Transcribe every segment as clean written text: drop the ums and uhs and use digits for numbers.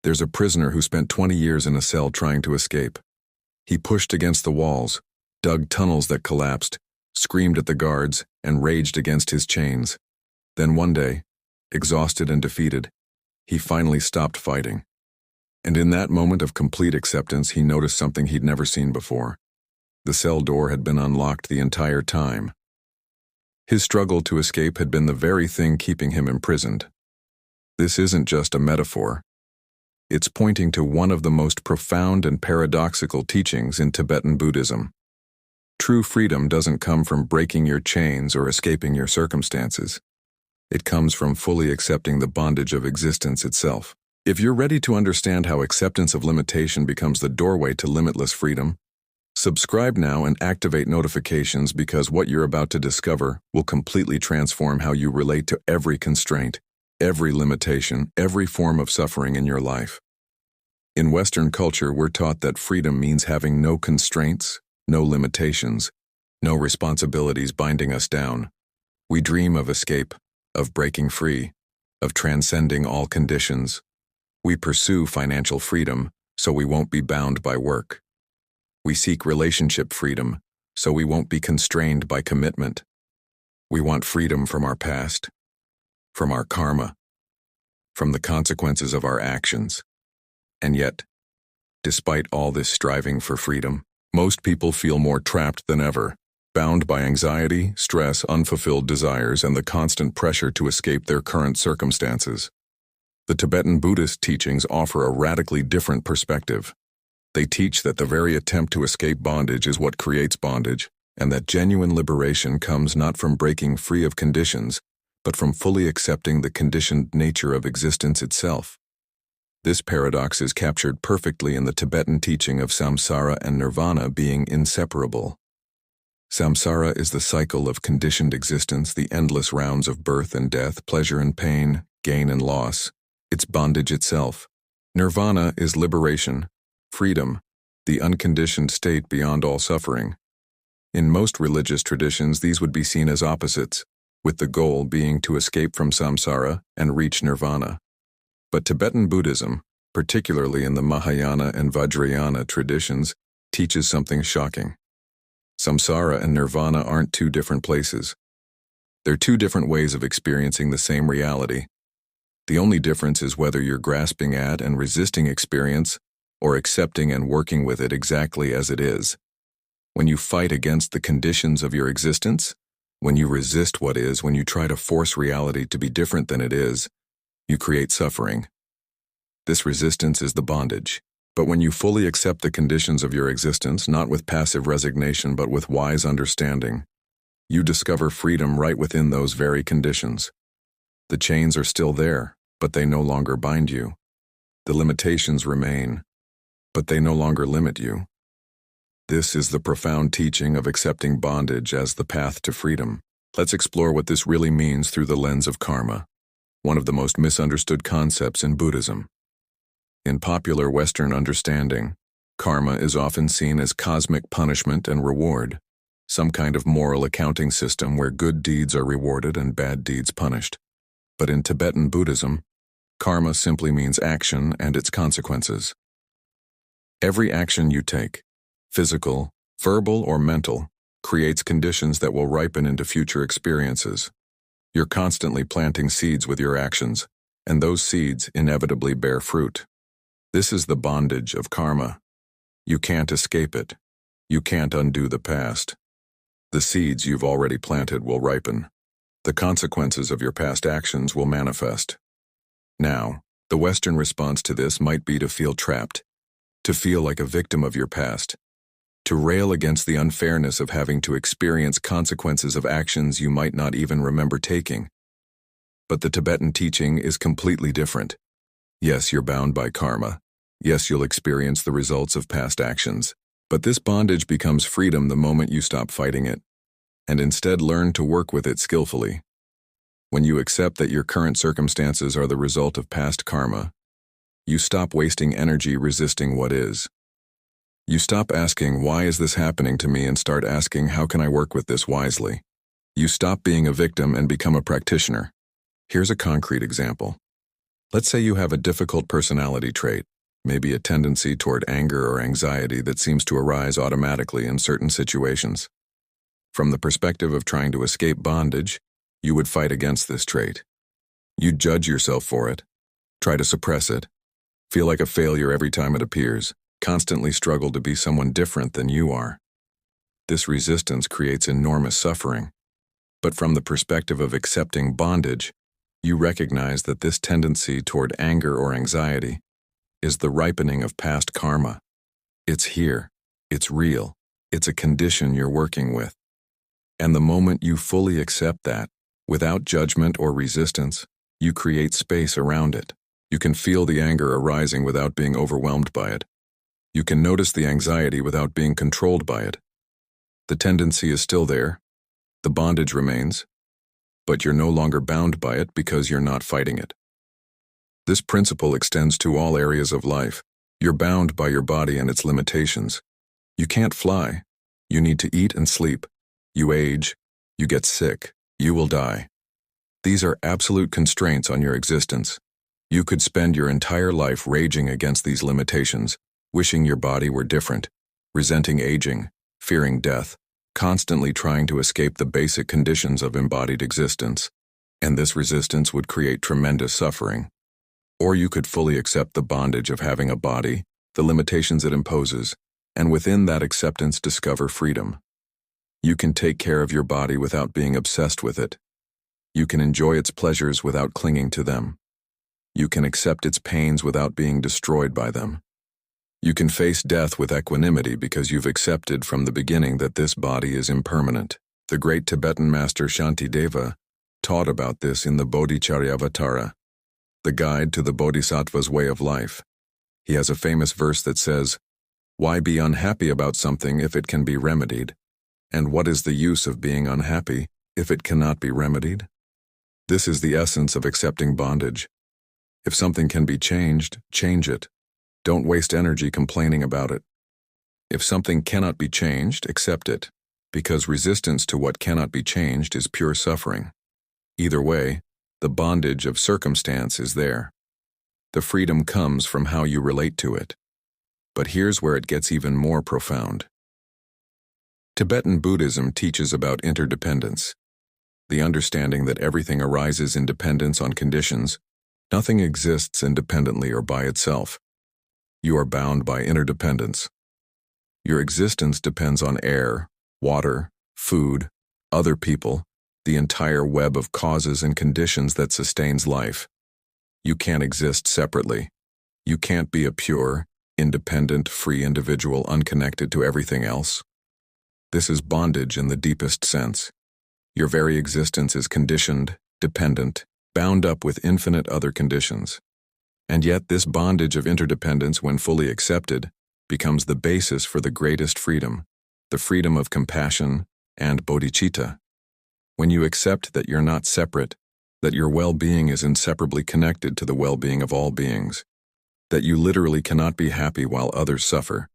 There's a prisoner who spent 20 years in a cell trying to escape. He pushed against the walls, dug tunnels that collapsed, screamed at the guards, and raged against his chains. Then one day, exhausted and defeated, he finally stopped fighting. And in that moment of complete acceptance, he noticed something he'd never seen before. The cell door had been unlocked the entire time. His struggle to escape had been the very thing keeping him imprisoned. This isn't just a metaphor. It's pointing to one of the most profound and paradoxical teachings in Tibetan Buddhism. True freedom doesn't come from breaking your chains or escaping your circumstances. It comes from fully accepting the bondage of existence itself. If you're ready to understand how acceptance of limitation becomes the doorway to limitless freedom, subscribe now and activate notifications, because what you're about to discover will completely transform how you relate to every constraint, every limitation, every form of suffering in your life. In Western culture, we're taught that freedom means having no constraints, no limitations, no responsibilities binding us down. We dream of escape, of breaking free, of transcending all conditions. We pursue financial freedom so we won't be bound by work. We seek relationship freedom so we won't be constrained by commitment. We want freedom from our past, from our karma, from the consequences of our actions. And yet, despite all this striving for freedom, most people feel more trapped than ever, bound by anxiety, stress, unfulfilled desires, and the constant pressure to escape their current circumstances. The Tibetan Buddhist teachings offer a radically different perspective. They teach that the very attempt to escape bondage is what creates bondage, and that genuine liberation comes not from breaking free of conditions, but from fully accepting the conditioned nature of existence itself. This paradox is captured perfectly in the Tibetan teaching of samsara and nirvana being inseparable. Samsara is the cycle of conditioned existence, the endless rounds of birth and death, pleasure and pain, gain and loss. It's bondage itself. Nirvana is liberation, freedom, the unconditioned state beyond all suffering. In most religious traditions, these would be seen as opposites, with the goal being to escape from samsara and reach nirvana. But Tibetan Buddhism, particularly in the Mahayana and Vajrayana traditions, teaches something shocking. Samsara and nirvana aren't two different places. They're two different ways of experiencing the same reality. The only difference is whether you're grasping at and resisting experience, or accepting and working with it exactly as it is. When you fight against the conditions of your existence, when you resist what is, when you try to force reality to be different than it is, you create suffering. This resistance is the bondage. But when you fully accept the conditions of your existence, not with passive resignation but with wise understanding, you discover freedom right within those very conditions. The chains are still there, but they no longer bind you. The limitations remain, but they no longer limit you. This is the profound teaching of accepting bondage as the path to freedom. Let's explore what this really means through the lens of karma, one of the most misunderstood concepts in Buddhism. In popular Western understanding, karma is often seen as cosmic punishment and reward, some kind of moral accounting system where good deeds are rewarded and bad deeds punished. But in Tibetan Buddhism, karma simply means action and its consequences. Every action you take, physical, verbal, or mental, creates conditions that will ripen into future experiences. You're constantly planting seeds with your actions, and those seeds inevitably bear fruit. This is the bondage of karma. You can't escape it. You can't undo the past. The seeds you've already planted will ripen. The consequences of your past actions will manifest. Now, the Western response to this might be to feel trapped, to feel like a victim of your past, to rail against the unfairness of having to experience consequences of actions you might not even remember taking. But the Tibetan teaching is completely different. Yes, you're bound by karma. Yes, you'll experience the results of past actions. But this bondage becomes freedom the moment you stop fighting it, and instead learn to work with it skillfully. When you accept that your current circumstances are the result of past karma, you stop wasting energy resisting what is. You stop asking, why is this happening to me, and start asking, how can I work with this wisely? You stop being a victim and become a practitioner. Here's a concrete example. Let's say you have a difficult personality trait, maybe a tendency toward anger or anxiety that seems to arise automatically in certain situations. From the perspective of trying to escape bondage, you would fight against this trait. You'd judge yourself for it, try to suppress it, feel like a failure every time it appears, constantly struggle to be someone different than you are. This resistance creates enormous suffering. But from the perspective of accepting bondage, you recognize that this tendency toward anger or anxiety is the ripening of past karma. It's here, it's real, it's a condition you're working with. And the moment you fully accept that, without judgment or resistance, you create space around it. You can feel the anger arising without being overwhelmed by it. You can notice the anxiety without being controlled by it. The tendency is still there, the bondage remains, but you're no longer bound by it because you're not fighting it. This principle extends to all areas of life. You're bound by your body and its limitations. You can't fly. You need to eat and sleep. You age. You get sick. You will die. These are absolute constraints on your existence. You could spend your entire life raging against these limitations, wishing your body were different, resenting aging, fearing death, constantly trying to escape the basic conditions of embodied existence, and this resistance would create tremendous suffering. Or you could fully accept the bondage of having a body, the limitations it imposes, and within that acceptance discover freedom. You can take care of your body without being obsessed with it. You can enjoy its pleasures without clinging to them. You can accept its pains without being destroyed by them. You can face death with equanimity because you've accepted from the beginning that this body is impermanent. The great Tibetan master Shantideva taught about this in the Bodhicharyavatara, the guide to the Bodhisattva's way of life. He has a famous verse that says, "Why be unhappy about something if it can be remedied? And what is the use of being unhappy if it cannot be remedied?" This is the essence of accepting bondage. If something can be changed, change it. Don't waste energy complaining about it. If something cannot be changed, accept it, because resistance to what cannot be changed is pure suffering. Either way, the bondage of circumstance is there. The freedom comes from how you relate to it. But here's where it gets even more profound. Tibetan Buddhism teaches about interdependence, the understanding that everything arises in dependence on conditions. Nothing exists independently or by itself. You are bound by interdependence. Your existence depends on air, water, food, other people, the entire web of causes and conditions that sustains life. You can't exist separately. You can't be a pure, independent, free individual unconnected to everything else. This is bondage in the deepest sense. Your very existence is conditioned, dependent, bound up with infinite other conditions. And yet this bondage of interdependence, when fully accepted, becomes the basis for the greatest freedom, the freedom of compassion and bodhicitta. When you accept that you're not separate, that your well-being is inseparably connected to the well-being of all beings, that you literally cannot be happy while others suffer,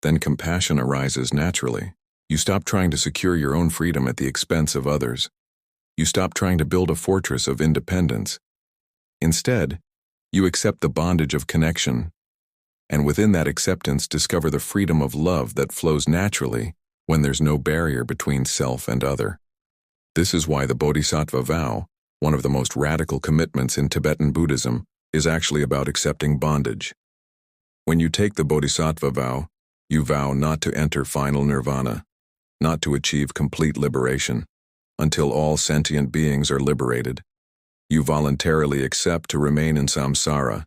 then compassion arises naturally. You stop trying to secure your own freedom at the expense of others. You stop trying to build a fortress of independence. Instead, you accept the bondage of connection, and within that acceptance discover the freedom of love that flows naturally when there's no barrier between self and other. This is why the Bodhisattva vow, one of the most radical commitments in Tibetan Buddhism, is actually about accepting bondage. When you take the Bodhisattva vow, you vow not to enter final nirvana, not to achieve complete liberation, until all sentient beings are liberated. You voluntarily accept to remain in samsara,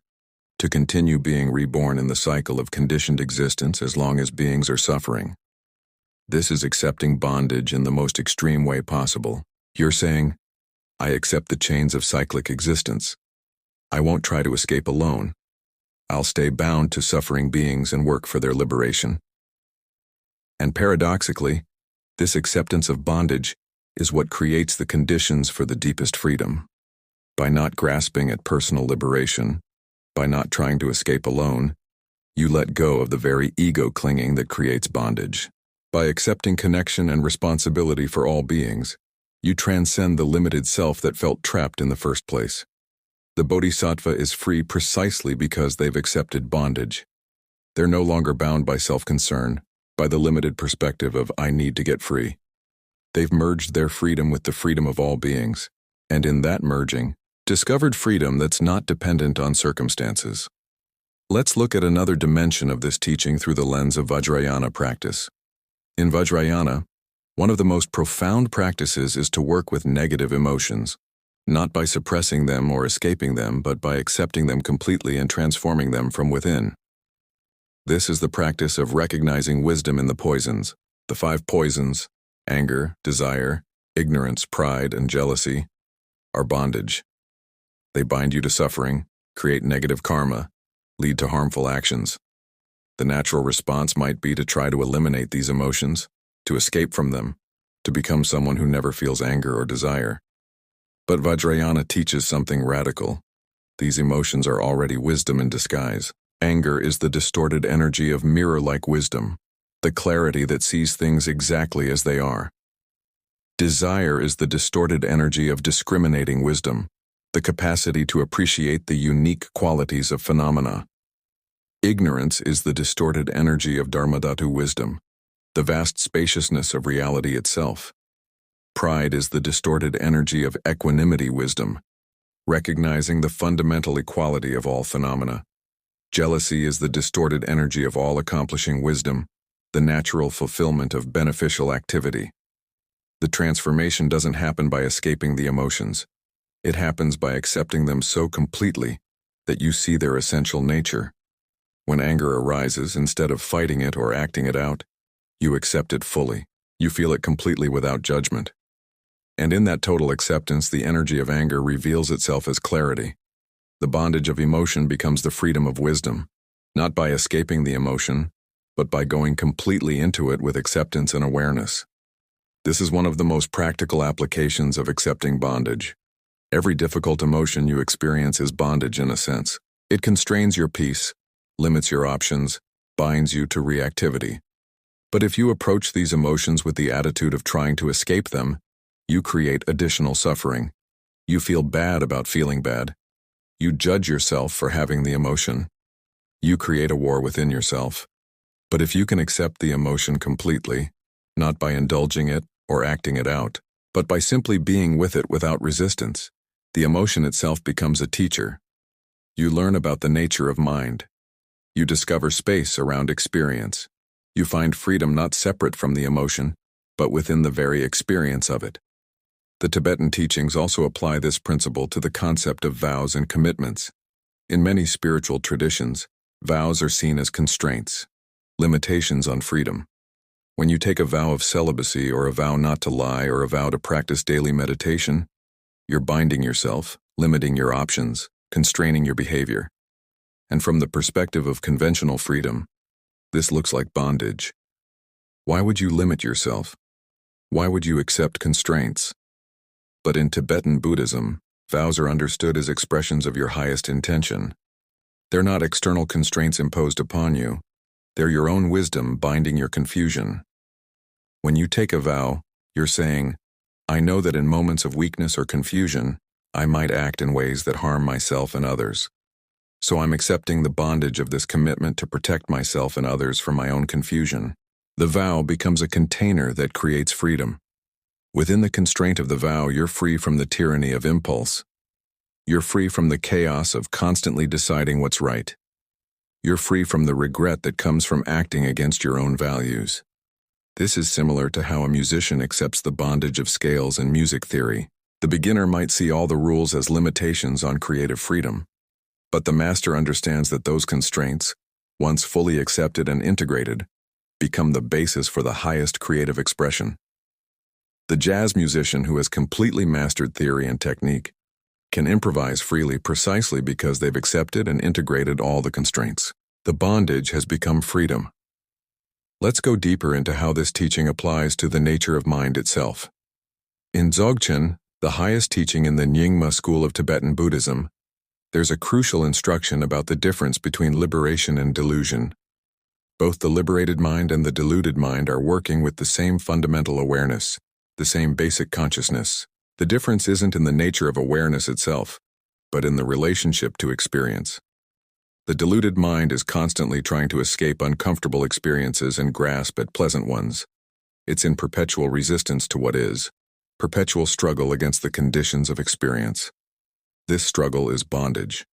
to continue being reborn in the cycle of conditioned existence as long as beings are suffering. This is accepting bondage in the most extreme way possible. You're saying, I accept the chains of cyclic existence. I won't try to escape alone. I'll stay bound to suffering beings and work for their liberation. And paradoxically, this acceptance of bondage is what creates the conditions for the deepest freedom. By not grasping at personal liberation, by not trying to escape alone, you let go of the very ego clinging that creates bondage. By accepting connection and responsibility for all beings, you transcend the limited self that felt trapped in the first place. The bodhisattva is free precisely because they've accepted bondage. They're no longer bound by self-concern, by the limited perspective of "I need to get free." They've merged their freedom with the freedom of all beings, and in that merging, discovered freedom that's not dependent on circumstances. Let's look at another dimension of this teaching through the lens of Vajrayana practice. In Vajrayana, one of the most profound practices is to work with negative emotions, not by suppressing them or escaping them, but by accepting them completely and transforming them from within. This is the practice of recognizing wisdom in the poisons. The 5 poisons, anger, desire, ignorance, pride, and jealousy, are bondage. They bind you to suffering, create negative karma, lead to harmful actions. The natural response might be to try to eliminate these emotions, to escape from them, to become someone who never feels anger or desire. But Vajrayana teaches something radical. These emotions are already wisdom in disguise. Anger is the distorted energy of mirror-like wisdom, the clarity that sees things exactly as they are. Desire is the distorted energy of discriminating wisdom, the capacity to appreciate the unique qualities of phenomena. Ignorance is the distorted energy of dharmadhatu wisdom, the vast spaciousness of reality itself. Pride is the distorted energy of equanimity wisdom, recognizing the fundamental equality of all phenomena. Jealousy is the distorted energy of all-accomplishing wisdom, the natural fulfillment of beneficial activity. The transformation doesn't happen by escaping the emotions. It happens by accepting them so completely that you see their essential nature. When anger arises, instead of fighting it or acting it out, you accept it fully. You feel it completely without judgment. And in that total acceptance, the energy of anger reveals itself as clarity. The bondage of emotion becomes the freedom of wisdom, not by escaping the emotion, but by going completely into it with acceptance and awareness. This is one of the most practical applications of accepting bondage. Every difficult emotion you experience is bondage in a sense. It constrains your peace, limits your options, binds you to reactivity. But if you approach these emotions with the attitude of trying to escape them, you create additional suffering. You feel bad about feeling bad. You judge yourself for having the emotion. You create a war within yourself. But if you can accept the emotion completely, not by indulging it or acting it out, but by simply being with it without resistance, the emotion itself becomes a teacher. You learn about the nature of mind. You discover space around experience. You find freedom not separate from the emotion, but within the very experience of it. The Tibetan teachings also apply this principle to the concept of vows and commitments. In many spiritual traditions, vows are seen as constraints, limitations on freedom. When you take a vow of celibacy or a vow not to lie or a vow to practice daily meditation, you're binding yourself, limiting your options, constraining your behavior. And from the perspective of conventional freedom, this looks like bondage. Why would you limit yourself? Why would you accept constraints? But in Tibetan Buddhism, vows are understood as expressions of your highest intention. They're not external constraints imposed upon you. They're your own wisdom binding your confusion. When you take a vow, you're saying, I know that in moments of weakness or confusion, I might act in ways that harm myself and others. So I'm accepting the bondage of this commitment to protect myself and others from my own confusion. The vow becomes a container that creates freedom. Within the constraint of the vow, you're free from the tyranny of impulse. You're free from the chaos of constantly deciding what's right. You're free from the regret that comes from acting against your own values. This is similar to how a musician accepts the bondage of scales in music theory. The beginner might see all the rules as limitations on creative freedom, but the master understands that those constraints, once fully accepted and integrated, become the basis for the highest creative expression. The jazz musician who has completely mastered theory and technique can improvise freely precisely because they've accepted and integrated all the constraints. The bondage has become freedom. Let's go deeper into how this teaching applies to the nature of mind itself. In Dzogchen, the highest teaching in the Nyingma school of Tibetan Buddhism, there's a crucial instruction about the difference between liberation and delusion. Both the liberated mind and the deluded mind are working with the same fundamental awareness, the same basic consciousness. The difference isn't in the nature of awareness itself, but in the relationship to experience. The deluded mind is constantly trying to escape uncomfortable experiences and grasp at pleasant ones. It's in perpetual resistance to what is, perpetual struggle against the conditions of experience. This struggle is bondage.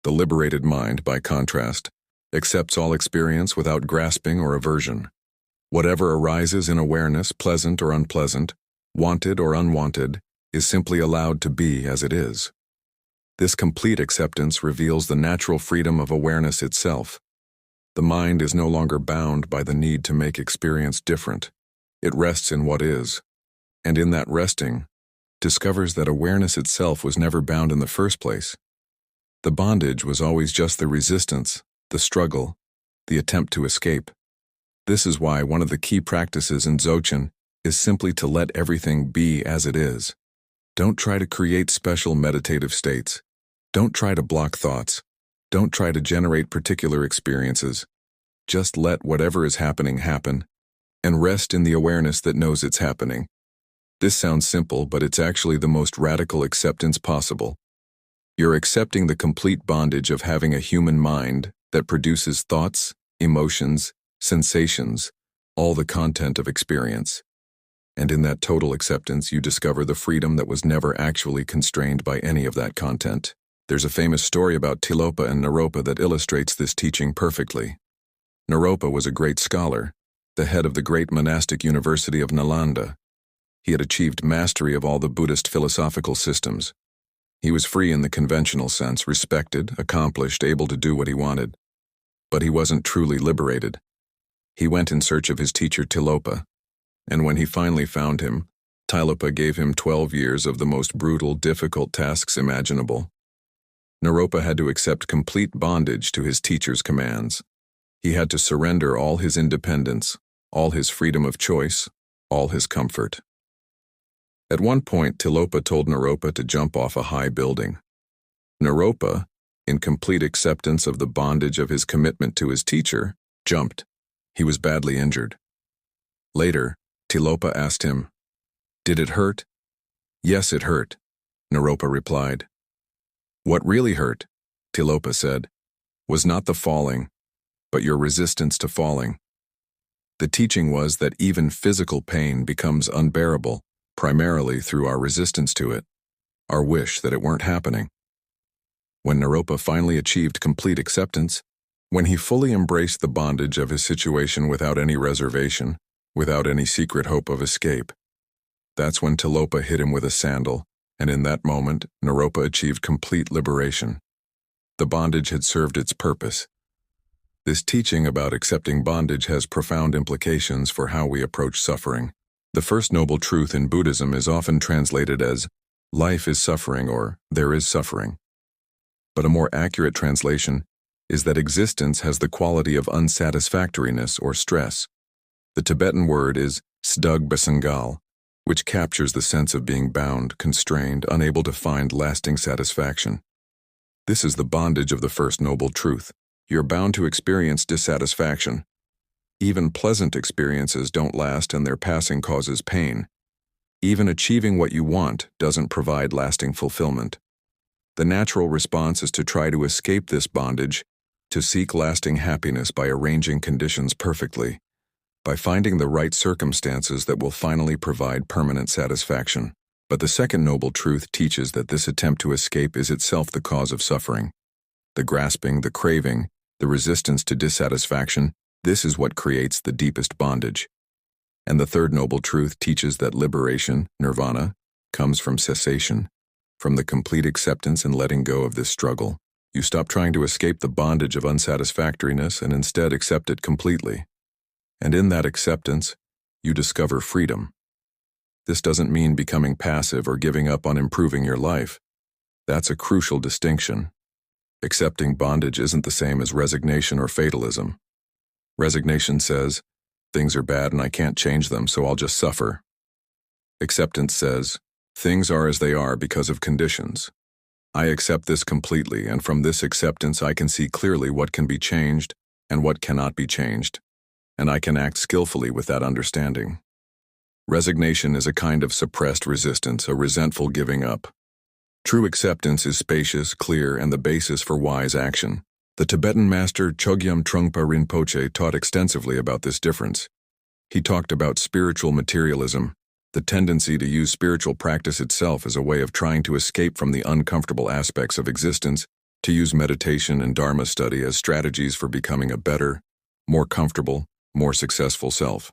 The liberated mind, by contrast, accepts all experience without grasping or aversion. Whatever arises in awareness, pleasant or unpleasant, wanted or unwanted, is simply allowed to be as it is. This complete acceptance reveals the natural freedom of awareness itself. The mind is no longer bound by the need to make experience different. It rests in what is, and in that resting, discovers that awareness itself was never bound in the first place. The bondage was always just the resistance, the struggle, the attempt to escape. This is why one of the key practices in Dzogchen is simply to let everything be as it is. Don't try to create special meditative states. Don't try to block thoughts. Don't try to generate particular experiences. Just let whatever is happening happen, and rest in the awareness that knows it's happening. This sounds simple, but it's actually the most radical acceptance possible. You're accepting the complete bondage of having a human mind that produces thoughts, emotions, sensations, all the content of experience. And in that total acceptance, you discover the freedom that was never actually constrained by any of that content. There's a famous story about Tilopa and Naropa that illustrates this teaching perfectly. Naropa was a great scholar, the head of the great monastic university of Nalanda. He had achieved mastery of all the Buddhist philosophical systems. He was free in the conventional sense, respected, accomplished, able to do what he wanted. But he wasn't truly liberated. He went in search of his teacher Tilopa, and when he finally found him, Tilopa gave him 12 years of the most brutal, difficult tasks imaginable. Naropa had to accept complete bondage to his teacher's commands. He had to surrender all his independence, all his freedom of choice, all his comfort. At one point, Tilopa told Naropa to jump off a high building. Naropa, in complete acceptance of the bondage of his commitment to his teacher, jumped. He was badly injured. Later, Tilopa asked him, "Did it hurt?" "Yes, it hurt," Naropa replied. "What really hurt," Tilopa said, "was not the falling, but your resistance to falling." The teaching was that even physical pain becomes unbearable, primarily through our resistance to it, our wish that it weren't happening. When Naropa finally achieved complete acceptance, when he fully embraced the bondage of his situation without any reservation, without any secret hope of escape, that's when Tilopa hit him with a sandal, and in that moment, Naropa achieved complete liberation. The bondage had served its purpose. This teaching about accepting bondage has profound implications for how we approach suffering. The first noble truth in Buddhism is often translated as, "Life is suffering," or "There is suffering." But a more accurate translation is that existence has the quality of unsatisfactoriness or stress. The Tibetan word is sdug basangal, which captures the sense of being bound, constrained, unable to find lasting satisfaction. This is the bondage of the first noble truth. You're bound to experience dissatisfaction. Even pleasant experiences don't last, and their passing causes pain. Even achieving what you want doesn't provide lasting fulfillment. The natural response is to try to escape this bondage, to seek lasting happiness by arranging conditions perfectly, by finding the right circumstances that will finally provide permanent satisfaction. But the second noble truth teaches that this attempt to escape is itself the cause of suffering. The grasping, the craving, the resistance to dissatisfaction, this is what creates the deepest bondage. And the third noble truth teaches that liberation, nirvana, comes from cessation, from the complete acceptance and letting go of this struggle. You stop trying to escape the bondage of unsatisfactoriness and instead accept it completely. And in that acceptance, you discover freedom. This doesn't mean becoming passive or giving up on improving your life. That's a crucial distinction. Accepting bondage isn't the same as resignation or fatalism. Resignation says, things are bad and I can't change them, so I'll just suffer. Acceptance says, things are as they are because of conditions. I accept this completely, and from this acceptance I can see clearly what can be changed and what cannot be changed, and I can act skillfully with that understanding. Resignation is a kind of suppressed resistance, a resentful giving up. True acceptance is spacious, clear, and the basis for wise action. The Tibetan master Chogyam Trungpa Rinpoche taught extensively about this difference. He talked about spiritual materialism, the tendency to use spiritual practice itself as a way of trying to escape from the uncomfortable aspects of existence, to use meditation and Dharma study as strategies for becoming a better, more comfortable, more successful self.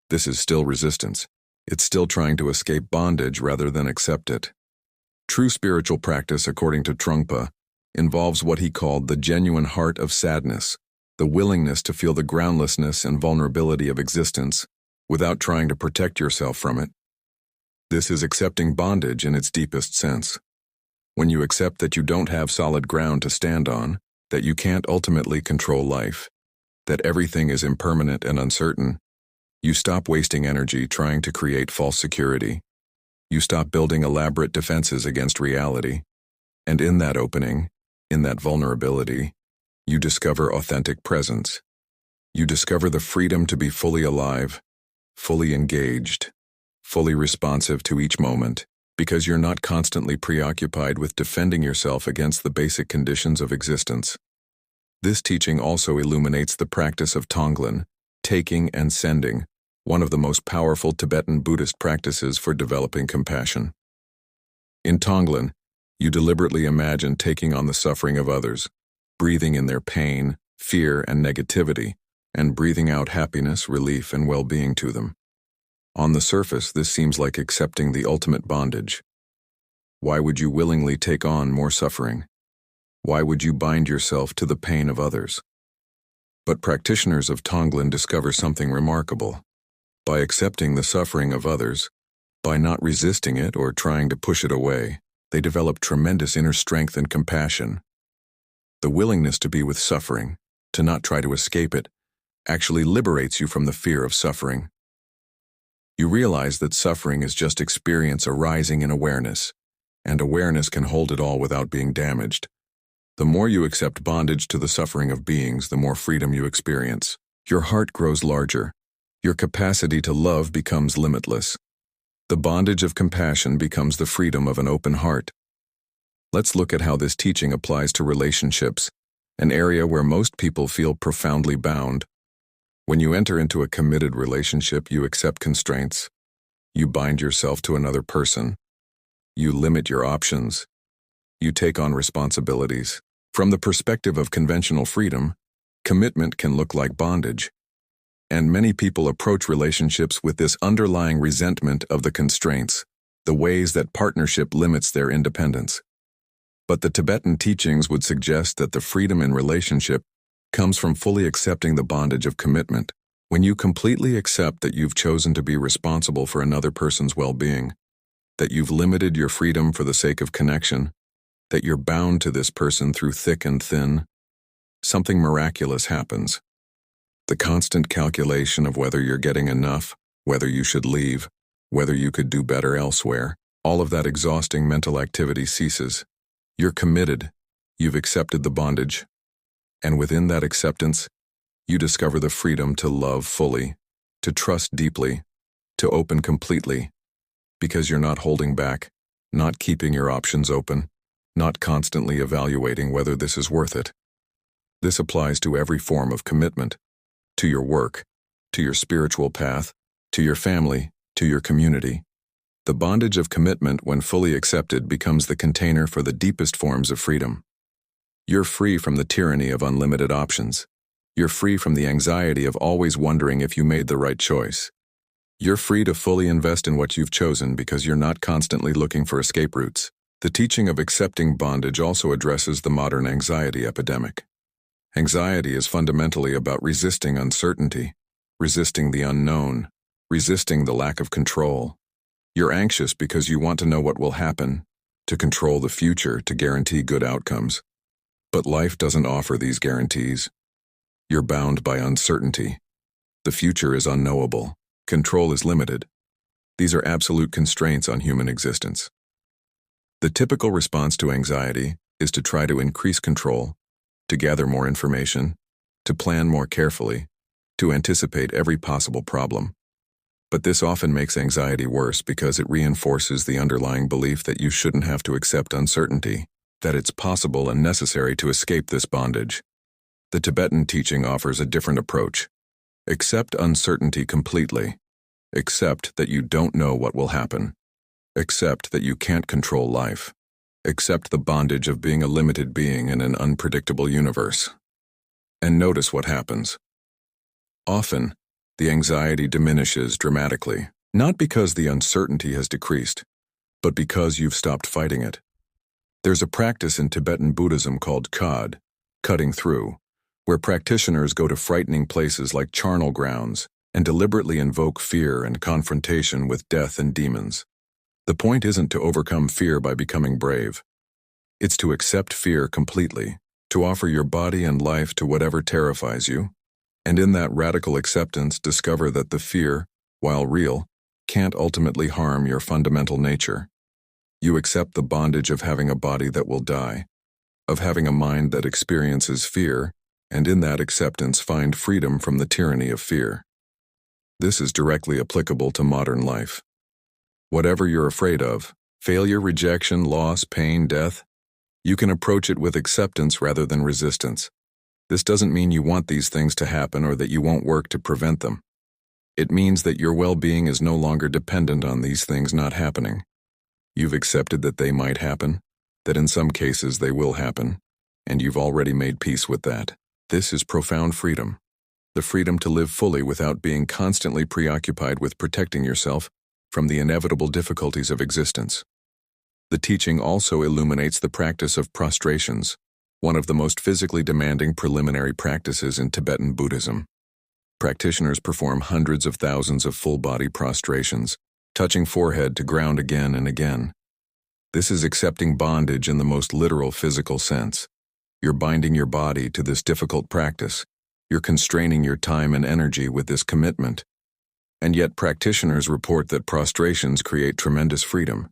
This is still resistance. It's still trying to escape bondage rather than accept it. True spiritual practice, according to Trungpa, involves what he called the genuine heart of sadness, the willingness to feel the groundlessness and vulnerability of existence without trying to protect yourself from it. This is accepting bondage in its deepest sense. When you accept that you don't have solid ground to stand on, that you can't ultimately control life, that everything is impermanent and uncertain, you stop wasting energy trying to create false security. You stop building elaborate defenses against reality. And in that opening, in that vulnerability, you discover authentic presence. You discover the freedom to be fully alive, fully engaged, fully responsive to each moment, because you're not constantly preoccupied with defending yourself against the basic conditions of existence. This teaching also illuminates the practice of Tonglen, taking and sending, one of the most powerful Tibetan Buddhist practices for developing compassion. In Tonglen, you deliberately imagine taking on the suffering of others, breathing in their pain, fear, and negativity, and breathing out happiness, relief, and well-being to them. On the surface, this seems like accepting the ultimate bondage. Why would you willingly take on more suffering? Why would you bind yourself to the pain of others? But practitioners of Tonglen discover something remarkable. By accepting the suffering of others, by not resisting it or trying to push it away, they develop tremendous inner strength and compassion. The willingness to be with suffering, to not try to escape it, actually liberates you from the fear of suffering. You realize that suffering is just experience arising in awareness, and awareness can hold it all without being damaged. The more you accept bondage to the suffering of beings, the more freedom you experience. Your heart grows larger. Your capacity to love becomes limitless. The bondage of compassion becomes the freedom of an open heart. Let's look at how this teaching applies to relationships, an area where most people feel profoundly bound. When you enter into a committed relationship, you accept constraints. You bind yourself to another person. You limit your options. You take on responsibilities. From the perspective of conventional freedom, commitment can look like bondage. And many people approach relationships with this underlying resentment of the constraints, the ways that partnership limits their independence. But the Tibetan teachings would suggest that the freedom in relationship comes from fully accepting the bondage of commitment. When you completely accept that you've chosen to be responsible for another person's well-being, that you've limited your freedom for the sake of connection, that you're bound to this person through thick and thin, something miraculous happens. The constant calculation of whether you're getting enough, whether you should leave, whether you could do better elsewhere, all of that exhausting mental activity ceases. You're committed. You've accepted the bondage. And within that acceptance, you discover the freedom to love fully, to trust deeply, to open completely, because you're not holding back, not keeping your options open, not constantly evaluating whether this is worth it. This applies to every form of commitment. To your work, to your spiritual path, to your family, to your community. The bondage of commitment, when fully accepted, becomes the container for the deepest forms of freedom. You're free from the tyranny of unlimited options. You're free from the anxiety of always wondering if you made the right choice. You're free to fully invest in what you've chosen because you're not constantly looking for escape routes. The teaching of accepting bondage also addresses the modern anxiety epidemic. Anxiety is fundamentally about resisting uncertainty, resisting the unknown, resisting the lack of control. You're anxious because you want to know what will happen, to control the future, to guarantee good outcomes. But life doesn't offer these guarantees. You're bound by uncertainty. The future is unknowable. Control is limited. These are absolute constraints on human existence. The typical response to anxiety is to try to increase control, to gather more information, to plan more carefully, to anticipate every possible problem. But this often makes anxiety worse because it reinforces the underlying belief that you shouldn't have to accept uncertainty, that it's possible and necessary to escape this bondage. The Tibetan teaching offers a different approach. Accept uncertainty completely. Accept that you don't know what will happen. Accept that you can't control life. Accept the bondage of being a limited being in an unpredictable universe. And notice what happens. Often, the anxiety diminishes dramatically, not because the uncertainty has decreased, but because you've stopped fighting it. There's a practice in Tibetan Buddhism called khad, cutting through, where practitioners go to frightening places like charnel grounds and deliberately invoke fear and confrontation with death and demons. The point isn't to overcome fear by becoming brave. It's to accept fear completely, to offer your body and life to whatever terrifies you, and in that radical acceptance discover that the fear, while real, can't ultimately harm your fundamental nature. You accept the bondage of having a body that will die, of having a mind that experiences fear, and in that acceptance find freedom from the tyranny of fear. This is directly applicable to modern life. Whatever you're afraid of, failure, rejection, loss, pain, death, you can approach it with acceptance rather than resistance. This doesn't mean you want these things to happen or that you won't work to prevent them. It means that your well-being is no longer dependent on these things not happening. You've accepted that they might happen, that in some cases they will happen, and you've already made peace with that. This is profound freedom. The freedom to live fully without being constantly preoccupied with protecting yourself from the inevitable difficulties of existence. The teaching also illuminates the practice of prostrations, one of the most physically demanding preliminary practices in Tibetan Buddhism. Practitioners perform hundreds of thousands of full-body prostrations, touching forehead to ground again and again. This is accepting bondage in the most literal physical sense. You're binding your body to this difficult practice. You're constraining your time and energy with this commitment. And yet practitioners report that prostrations create tremendous freedom.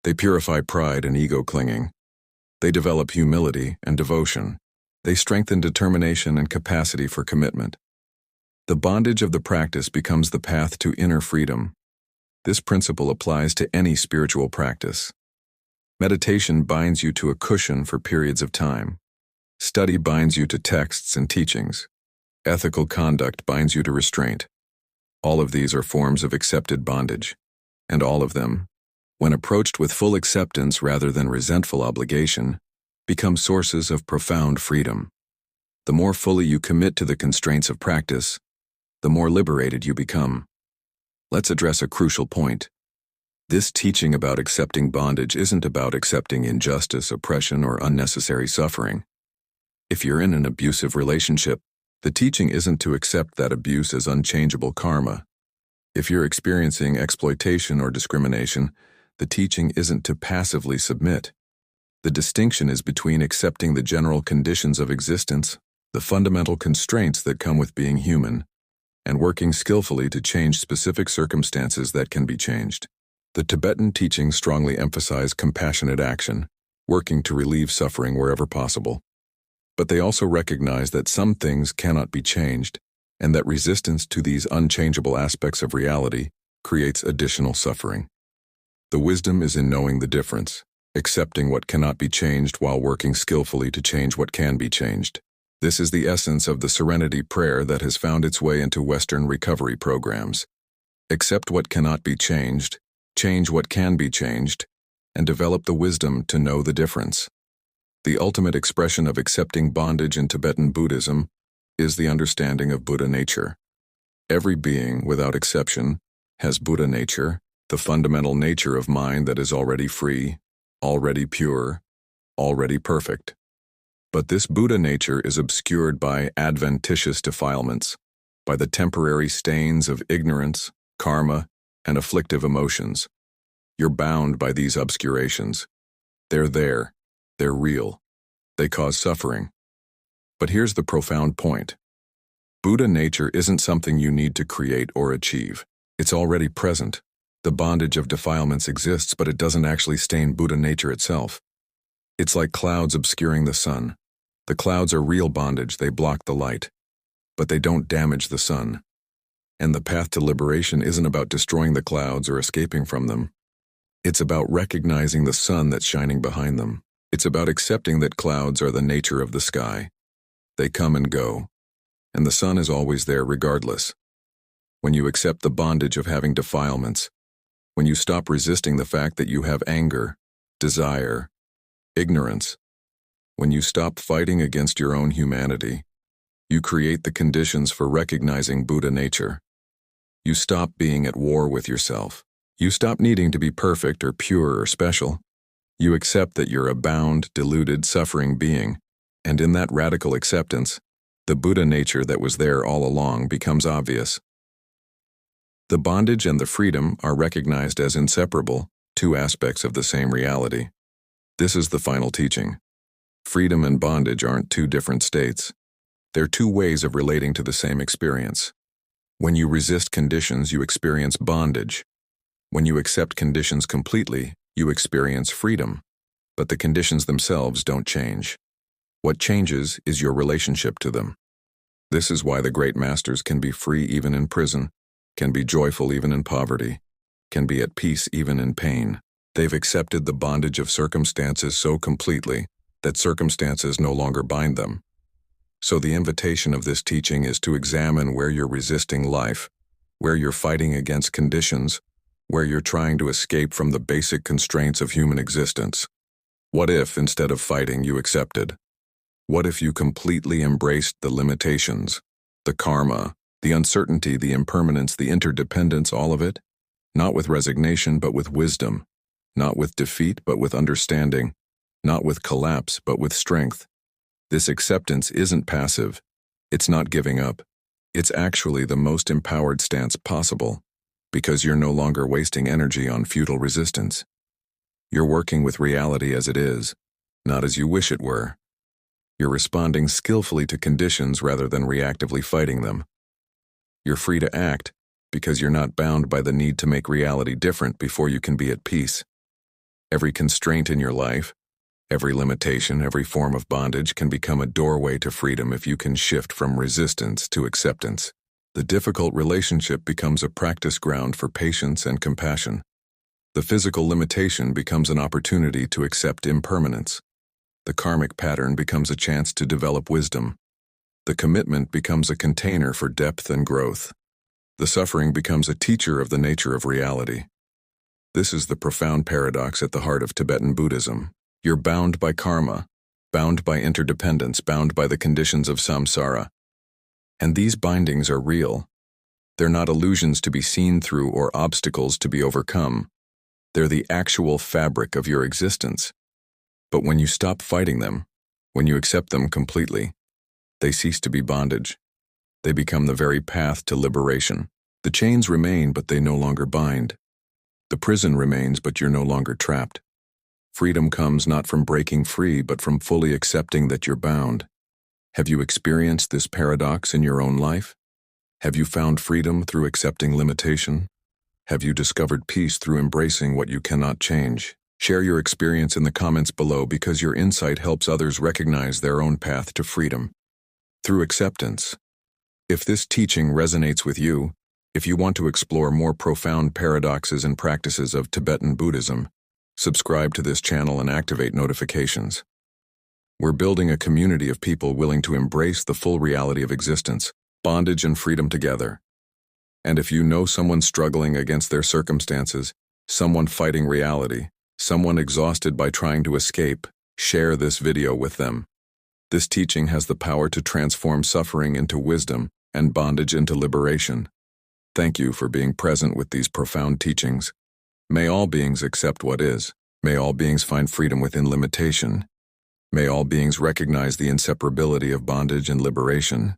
They purify pride and ego clinging. They develop humility and devotion. They strengthen determination and capacity for commitment. The bondage of the practice becomes the path to inner freedom. This principle applies to any spiritual practice. Meditation binds you to a cushion for periods of time. Study binds you to texts and teachings. Ethical conduct binds you to restraint. All of these are forms of accepted bondage, and all of them, when approached with full acceptance rather than resentful obligation, become sources of profound freedom. The more fully you commit to the constraints of practice, the more liberated you become. Let's address a crucial point. This teaching about accepting bondage isn't about accepting injustice, oppression, or unnecessary suffering. If you're in an abusive relationship, the teaching isn't to accept that abuse as unchangeable karma. If you're experiencing exploitation or discrimination, the teaching isn't to passively submit. The distinction is between accepting the general conditions of existence, the fundamental constraints that come with being human, and working skillfully to change specific circumstances that can be changed. The Tibetan teachings strongly emphasize compassionate action, working to relieve suffering wherever possible. But they also recognize that some things cannot be changed, and that resistance to these unchangeable aspects of reality creates additional suffering. The wisdom is in knowing the difference, accepting what cannot be changed while working skillfully to change what can be changed. This is the essence of the serenity prayer that has found its way into Western recovery programs. Accept what cannot be changed, change what can be changed, and develop the wisdom to know the difference. The ultimate expression of accepting bondage in Tibetan Buddhism is the understanding of Buddha nature. Every being, without exception, has Buddha nature, the fundamental nature of mind that is already free, already pure, already perfect. But this Buddha nature is obscured by adventitious defilements, by the temporary stains of ignorance, karma, and afflictive emotions. You're bound by these obscurations. They're there. They're real. They cause suffering. But here's the profound point. Buddha nature isn't something you need to create or achieve. It's already present. The bondage of defilements exists, but it doesn't actually stain Buddha nature itself. It's like clouds obscuring the sun. The clouds are real bondage, they block the light. But they don't damage the sun. And the path to liberation isn't about destroying the clouds or escaping from them. It's about recognizing the sun that's shining behind them. It's about accepting that clouds are the nature of the sky. They come and go, and the sun is always there regardless. When you accept the bondage of having defilements, when you stop resisting the fact that you have anger, desire, ignorance, when you stop fighting against your own humanity, you create the conditions for recognizing Buddha nature. You stop being at war with yourself. You stop needing to be perfect or pure or special. You accept that you're a bound, deluded, suffering being, and in that radical acceptance, the Buddha nature that was there all along becomes obvious. The bondage and the freedom are recognized as inseparable, two aspects of the same reality. This is the final teaching. Freedom and bondage aren't two different states. They're two ways of relating to the same experience. When you resist conditions, you experience bondage. When you accept conditions completely, you experience freedom. But the conditions themselves don't change. What changes is your relationship to them. This is why the great masters can be free even in prison, can be joyful even in poverty, can be at peace even in pain. They've accepted the bondage of circumstances so completely that circumstances no longer bind them. So the invitation of this teaching is to examine where you're resisting life, where you're fighting against conditions, where you're trying to escape from the basic constraints of human existence. What if, instead of fighting, you accepted? What if you completely embraced the limitations, the karma, the uncertainty, the impermanence, the interdependence, all of it? Not with resignation, but with wisdom. Not with defeat, but with understanding. Not with collapse, but with strength. This acceptance isn't passive. It's not giving up. It's actually the most empowered stance possible, because you're no longer wasting energy on futile resistance. You're working with reality as it is, not as you wish it were. You're responding skillfully to conditions rather than reactively fighting them. You're free to act because you're not bound by the need to make reality different before you can be at peace. Every constraint in your life, every limitation, every form of bondage can become a doorway to freedom if you can shift from resistance to acceptance. The difficult relationship becomes a practice ground for patience and compassion. The physical limitation becomes an opportunity to accept impermanence. The karmic pattern becomes a chance to develop wisdom. The commitment becomes a container for depth and growth. The suffering becomes a teacher of the nature of reality. This is the profound paradox at the heart of Tibetan Buddhism. You're bound by karma, bound by interdependence, bound by the conditions of samsara. And these bindings are real. They're not illusions to be seen through or obstacles to be overcome. They're the actual fabric of your existence. But when you stop fighting them, when you accept them completely, they cease to be bondage. They become the very path to liberation. The chains remain, but they no longer bind. The prison remains, but you're no longer trapped. Freedom comes not from breaking free, but from fully accepting that you're bound. Have you experienced this paradox in your own life? Have you found freedom through accepting limitation? Have you discovered peace through embracing what you cannot change? Share your experience in the comments below because your insight helps others recognize their own path to freedom. Through acceptance. If this teaching resonates with you, if you want to explore more profound paradoxes and practices of Tibetan Buddhism, subscribe to this channel and activate notifications. We're building a community of people willing to embrace the full reality of existence, bondage and freedom together. And if you know someone struggling against their circumstances, someone fighting reality, someone exhausted by trying to escape, share this video with them. This teaching has the power to transform suffering into wisdom and bondage into liberation. Thank you for being present with these profound teachings. May all beings accept what is. May all beings find freedom within limitation. May all beings recognize the inseparability of bondage and liberation.